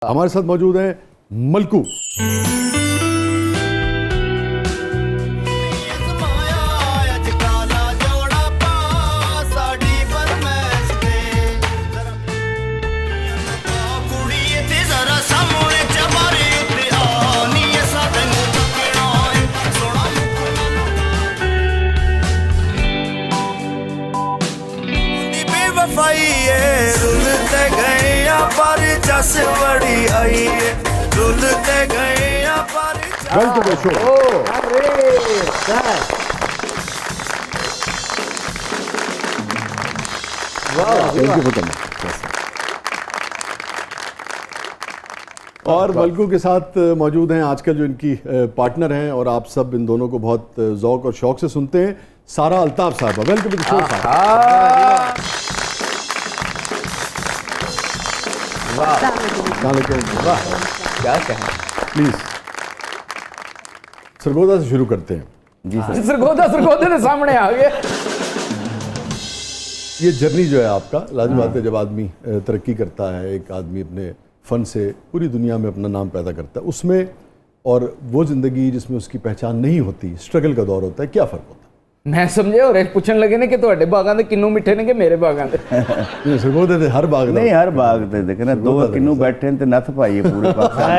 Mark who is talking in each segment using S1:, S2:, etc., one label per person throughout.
S1: हमारे साथ मौजूद है मलकू।
S2: बड़ी आई है रुलते गए पर
S1: वेलकम टू शो। और मलकू के साथ मौजूद हैं आजकल जो इनकी पार्टनर हैं और आप सब इन दोनों को बहुत ज़ौक और शौक से सुनते हैं, सारा अल्ताफ साहब। वेलकम टू द शो साहब।
S3: क्या कहें,
S1: प्लीज सरगोदा से शुरू करते हैं।
S3: जी सर। सरगोदा तो सामने आ गया।
S1: ये जर्नी जो है आपका लाजमी बात है, जब आदमी तरक्की करता है, एक आदमी अपने फन से पूरी दुनिया में अपना नाम पैदा करता है, उसमें और वो जिंदगी जिसमें उसकी पहचान नहीं होती, स्ट्रगल का दौर होता है, क्या फर्क होता है?
S3: मैं समझे और एक पूछन लगे ने कि ਤੁਹਾਡੇ ਬਾਗਾਂ ਦੇ ਕਿੰਨੂ ਮਿੱਠੇ ਨੇ ਕਿ ਮੇਰੇ ਬਾਗਾਂ ਦੇ।
S1: सरगोदे दे हर बाग
S4: नहीं हर बाग ते देखे ना दो किन्नू बैठे ते नथ पाई है पूरे पाकिस्तान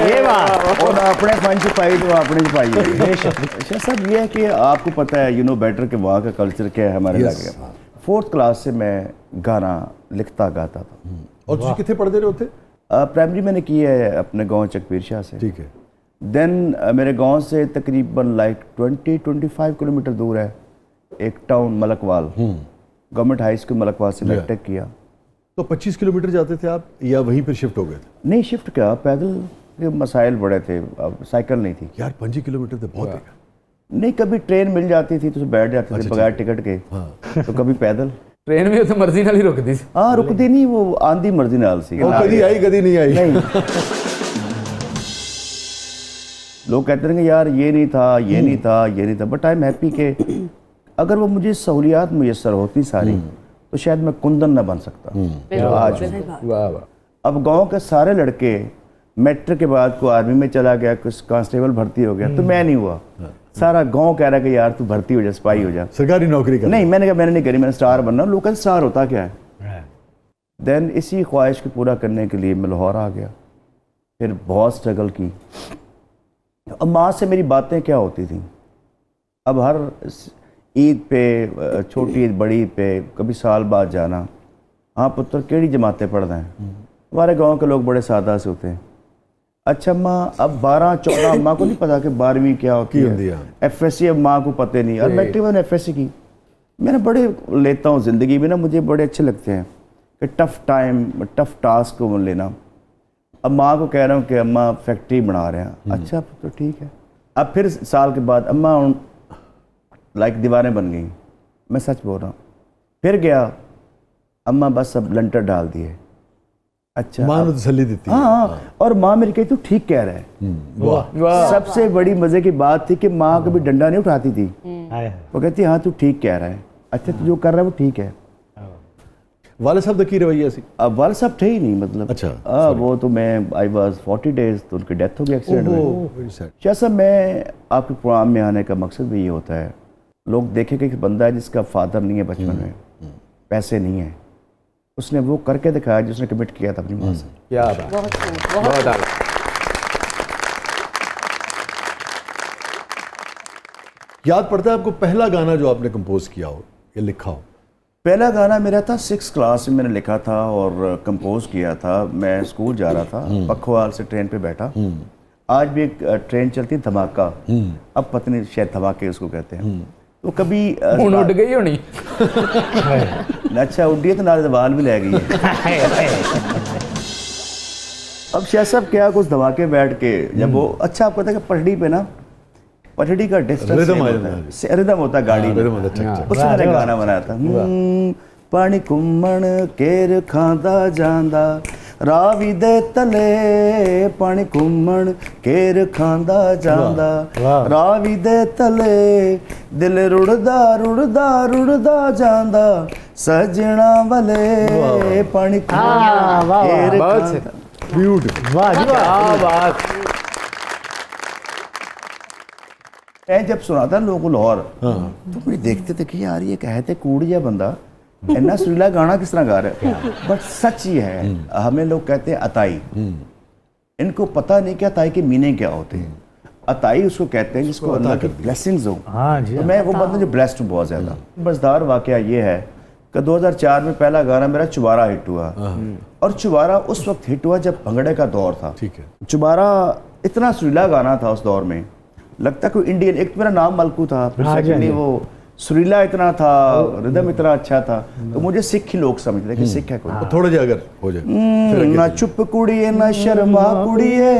S4: ये बात और अपने फन च पाई तो अपने च पाई है। शाह साहब ये है कि आपको पता है यू नो बेटर कि वहाँ का कल्चर क्या है हमारे इलाके का। 4th क्लास से मैं गाना लिखता गाता था।
S1: और तुझे कितने पढ़ते रहे होते?
S4: प्राइमरी मैंने की है अपने गाँव चकपीर शाह से।
S1: ठीक है।
S4: देन मेरे गांव से तकरीबन लाइक 20-25 किलोमीटर दूर है एक town Malakwal, government high school Malakwal से मैं टेक किया।
S1: तो 25 किलोमीटर जाते थे आप या वहीं पर शिफ्ट हो गए थे?
S4: नहीं शिफ्ट किया, पैदल के मसाइल बड़े थे, अब साइकिल नहीं थी
S1: यार 25 किलोमीटर तो बहुत है।
S4: नहीं कभी ट्रेन मिल जाती थी तो बैठ जाते थे बगैर टिकट के। तो कभी पैदल
S3: ट्रेन भी तो मर्जी नाल ही रुकदी सी।
S4: हाँ रुकती नहीं, वो आंधी मर्जी नाल सी।
S1: कभी आई कभी नहीं आई।
S4: नहीं लोग कहते हैं कि यार ये नहीं था ये नहीं था ये नहीं था, बट आई एम हैप्पी कि अगर वो मुझे सहूलियात मुयसर होती सारी तो शायद मैं कुंदन ना बन सकता आज।
S3: वाह वाह।
S4: अब गांव के सारे लड़के मैट्रिक के बाद को आर्मी में चला गया, कुछ कांस्टेबल भर्ती हो गया, तो मैं नहीं हुआ। सारा गांव कह रहा है कि यार तू भर्ती हो जा, सिपाही हो जा,
S1: सरकारी नौकरी कर।
S4: नहीं मैंने कहा मैंने नहीं करी, मैंने स्टार बनना। लोग कहते स्टार होता क्या है। देन इसी ख्वाहिश को पूरा करने के लिए मैं लाहौर आ गया, फिर बहुत स्ट्रगल की। अब माँ से मेरी बातें क्या होती थी, अब हर ईद पे, छोटी ईद बड़ी ईद पे, कभी साल बाद जाना, हाँ पुत्र केड़ी जमातें पढ़ रहे हैं। हमारे गांव के लोग बड़े सादा से होते हैं। अच्छा माँ अब 12-14 माँ को नहीं पता कि 12वीं क्या होती है, FSC अब माँ को पता नहीं। और मैट्रिक मैंने FSC की। मैंने बड़े लेता हूँ ज़िंदगी में ना, मुझे बड़े अच्छे लगते हैं कि टफ़ टाइम टफ़ टास्क को लेना। अब माँ को कह रहा हूँ कि अम्मा फैक्ट्री बना रहे हैं। अच्छा तो ठीक है। अब फिर साल के बाद अम्मा लाइक दीवारें बन गई, मैं सच बोल रहा हूँ। फिर गया अम्मा बस अब लंटर डाल दिए। अच्छा
S1: माँ ने तसल्ली देती है।
S4: हाँ और माँ मेरी कही तू ठीक कह रहा है।
S3: वाह।
S4: सबसे बड़ी मजे की बात थी कि माँ कभी डंडा नहीं उठाती थी, वो कहती हाँ तू ठीक कह रहा है, अच्छा तू जो कर रहा है वो ठीक है।
S1: वाले साहब की रवैया सी?
S4: अब वाले साहब थे ही नहीं, मतलब
S1: अच्छा
S4: वो तो मैं आई वाज 40 डेज तो उनकी डेथ हो गई एक्सीडेंट में। शाह साहब मैं आपके प्रोग्राम में आने का मकसद भी ये होता है, लोग देखें कि एक बंदा है जिसका फादर नहीं है बचपन में, पैसे नहीं है, उसने वो करके दिखाया जिसने कमिट किया था अपनी माँ से।
S3: क्या बात, बहुत आला।
S1: याद पड़ता है आपको पहला गाना जो आपने कंपोज किया हो या लिखा हो?
S4: पहला गाना मेरा था 6th क्लास में मैंने लिखा था और कंपोज किया था। मैं स्कूल जा रहा था, पखवाल से ट्रेन पे बैठा। आज भी एक ट्रेन चलती धमाका, अब पता नहीं शायद धमाके उसको कहते हैं। तो कभी
S3: उड़ गई होनी।
S4: अच्छा उड्डी है तो नाले दवाल भी ले गई है। अब शायद साहब क्या कुछ धमाके बैठ के जब वो, अच्छा आपको पता है कि पटड़ी पे ना, पटड़ी का डिस्टेंस रिदम होता है गाड़ी में, उसमें मैंने गाना बनाया था। पानी घुमण केर खांदा जांदा ਰਾਵੀ ਦੇ ਤਲੇ ਪਾਣੀ ਘੁੰਮਣ ਕੇਰ ਖਾਂਦਾ ਜਾਂਦਾ ਰਾਵੀ ਦੇ ਤਲੇ ਦਿਲ ਰੁੜਦਾ ਰੁੜਦਾ ਰੁੜਦਾ ਜਾਂਦਾ ਸਜਣਾ ਵਲੇ ਪਾਣੀ ਘੁੰਮਣ ਕੇਰ ਖਾਂਦਾ
S1: ब्यूटीफुल।
S3: वाह जी वाह बात।
S4: मैं जब सुना था लोगों को लाहौर तो मुझे देखते थे कि यार ये कहते कूड़िया बंदा इतना सुरीला गाना किस तरह गा रहा है बट सच ही है। हमें लोग कहते हैं अताई, इनको पता नहीं कि अताई के मीनिंग क्या होते हैं। अताई उसको कहते हैं जिसको अल्लाह की ब्लेसिंग्स हो।
S3: हाँ जी,
S4: तो मैं वो बंदा जो ब्लेस्ड हूँ बहुत ज़्यादा। मज़ेदार वाकया ये है कि 2004 में पहला गाना मेरा चुबारा हिट हुआ और चुबारा उस वक्त हिट हुआ जब भंगड़े का दौर था।
S1: ठीक है।
S4: चुबारा इतना सुरीला गाना था उस दौर में, लगता कोई इंडियन, एक तो मेरा नाम मलकू था, फिर सेकंडली वो सुरीला इतना था, रिदम इतना अच्छा था, तो मुझे सिख ही लोग समझते थे कि सिख है कोई।
S1: थोड़ा जा अगर हो जाए
S4: ना चुप कुड़िए ना शर्मा कुड़िए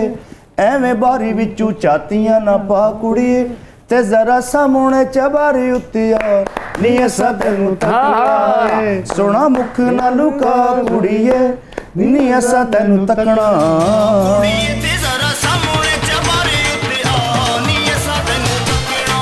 S4: एवें बारी विचू चातियां ना पा कुड़िए ते जरा सामने चबारी उत्तिया नी असा तेनू तकना है सोना मुख ना लुका कुड़िए नी असा तेनू तकना
S2: ते जरा सामने चबारी उत्ते आ नी असा तैनू तकना।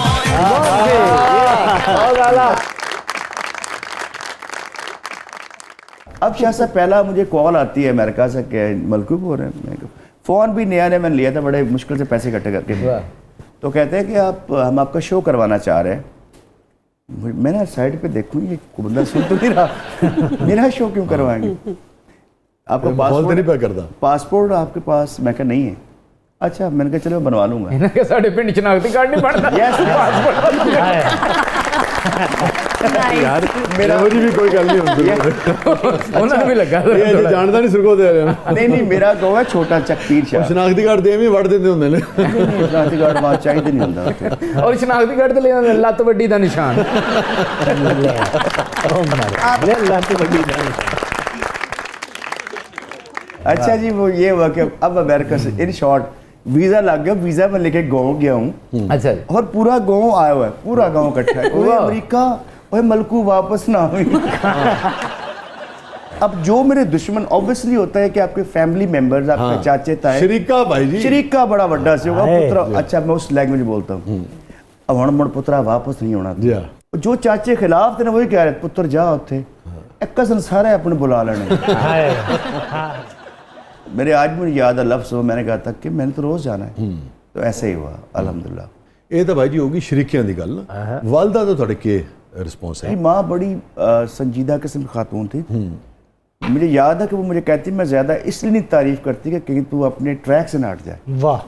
S4: अब शायद से पहला मुझे कॉल आती है अमेरिका से कि मलकू बोल रहे हैं। फ़ोन भी नया मैंने लिया था, बड़े मुश्किल से पैसे इकट्ठे करके। तो कहते हैं कि हम आपका शो करवाना चाह रहे हैं। मैंने साइड पे देखूँ ये बंदा सुन तो नहीं रहा मेरा शो क्यों करवाएंगे, आपका पासपोर्ट नहीं करता, पासपोर्ट आपके पास? मैं कहा नहीं है। अच्छा, मैंने कहा चलो बनवा लूंगा।
S3: साढ़े पिंड शनाख्ती कार्ड नहीं बनता।
S1: यार मेरा भी कोई गल नहीं होती
S3: उन्होंने भी लगा
S1: ये जानता नहीं सुरको दे
S4: नहीं मेरा गाँव है छोटा चकपीर शाह।
S1: शनाख्ती कार्ड दे भी वड़ देते होंगे ने
S4: शनाख्ती कार्ड वहाँ चाहिए नहीं होता
S3: और शनाख्ती कार्ड तो लेना लत वड्डी दा निशान।
S4: अच्छा जी, वो ये हुआ कि अब अमेरिका से इन शॉर्ट वीजा लग गया, वीजा में लेके गाँव गया हूँ।
S3: अच्छा,
S4: और पूरा गाँव आया हुआ है, पूरा गाँव इकट्ठा है। ओए अमेरिका, ओए मलकू वापस ना हुई। अब जो मेरे दुश्मन ऑब्वियसली होता है कि आपके फैमिली मेंबर्स, आपके चाचे ताए,
S1: शरीका भाई जी,
S4: शरीका बड़ा बड़ा से होगा पुत्र। अच्छा, मैं उस लैंग्वेज बोलता हूँ। अब हण मुड़ पुत्रा वापस नहीं होना। जो चाचे खिलाफ थे ना वही कह रहे पुत्र जा उत्थे एक संसार है अपने बुला लेने। मेरे आज मुझे याद है लफ्ज़, मैंने कहा था कि मैंने तो रोज़ जाना है। तो ऐसे ही हुआ अल्हम्दुलिल्लाह।
S1: ये तो भाई जी होगी शरीकियां दी गल ना। वालदा तो थोड़े के रिस्पॉन्स है?
S4: मेरी माँ बड़ी संजीदा किस्म की खातून थी। मुझे याद है कि वो मुझे कहती मैं ज़्यादा इसलिए नहीं तारीफ़ करती कि कहीं तू अपने ट्रैक से ना हट जाए।
S5: वाह।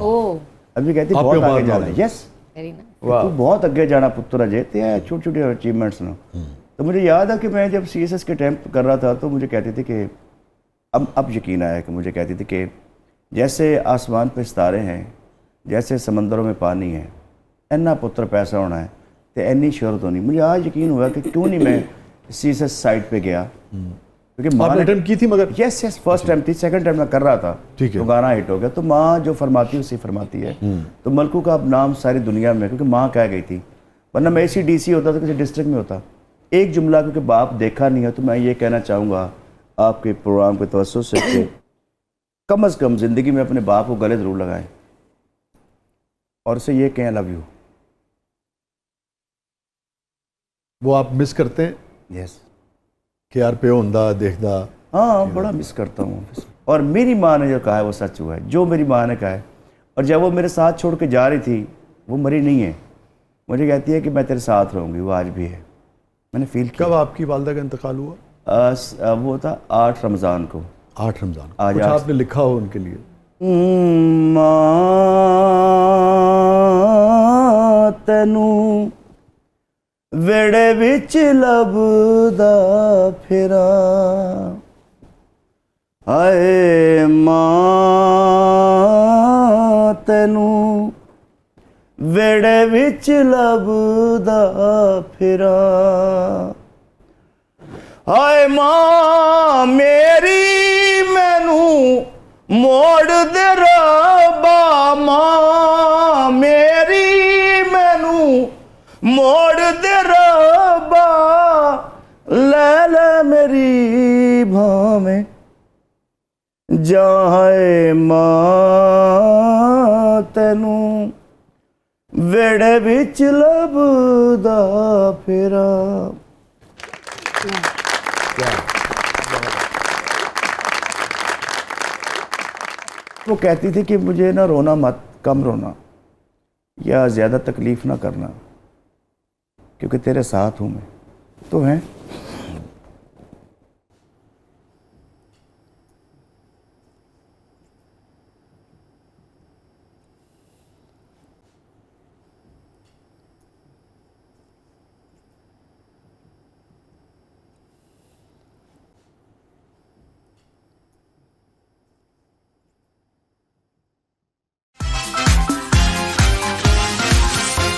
S4: अभी कहती बहुत आगे जाना है। यस, तू बहुत आगे जाना पुत्र अजय, ते छोटे छोटे अचीवमेंट्स ना। तो मुझे याद है कि मैं जब CSS के अटेम्प्ट कर रहा था तो मुझे कहती थी कि अब यकीन आया कि मुझे कहती थी कि जैसे आसमान पे सितारे हैं, जैसे समंदरों में पानी है, इन्ना पुत्र पैसा होना है तो इन्नी शोहरत होनी। मुझे आज यकीन हुआ कि क्यों नहीं मैं CSS साइट पे गया, क्योंकि माँ ने
S1: अटेम्प्ट की थी मगर
S4: यस फर्स्ट टाइम थी, सेकंड टाइम मैं कर रहा था।
S1: ठीक है।
S4: तो गाना हिट हो गया। तो माँ जो फरमाती है उसी फरमाती है। तो मलकू का अब नाम सारी दुनिया में, क्योंकि माँ कह गई थी, वरना मैं ACDC होता तो किसी डिस्ट्रिक्ट में होता। एक जुमला क्योंकि बाप देखा नहीं है तो मैं ये कहना चाहूँगा आपके प्रोग्राम के तवज्जो से कि कम से कम ज़िंदगी में अपने बाप को गले ज़रूर लगाएं और उसे ये कहें लव यू।
S1: वो आप मिस करते हैं?
S4: यस
S1: कि यार प्यो हुंदा देखदा।
S4: हाँ, बड़ा मिस करता हूँ। और मेरी माँ ने जो कहा है वो सच हुआ है, जो मेरी माँ ने कहा है। और जब वो मेरे साथ छोड़ के जा रही थी, वो मरी नहीं है, मुझे कहती है कि मैं तेरे साथ रहूँगी। वो आज भी है, मैंने फील किया।
S1: कब आपकी वालदा का इंतकाल हुआ?
S4: वो था 8 रमज़ान को।
S1: 8 रमज़ान।
S4: आज
S1: कुछ आपने लिखा हो उनके लिए?
S4: मां तैनू वेड़े विच लभदा फिरा, हाय मां तैनू वेड़े विच लभदा फिरा, हाय मां मेरी मैनू मोड़ दे रब्बा, मां मेरी मैनू मोड़ दे रब्बा, ले ले मेरी भावें जाए मां तैनू वेड़े विच लभदा फेरा। वो कहती थी कि मुझे ना रोना मत, कम रोना या ज़्यादा तकलीफ़ ना करना, क्योंकि तेरे साथ हूँ मैं। तो हैं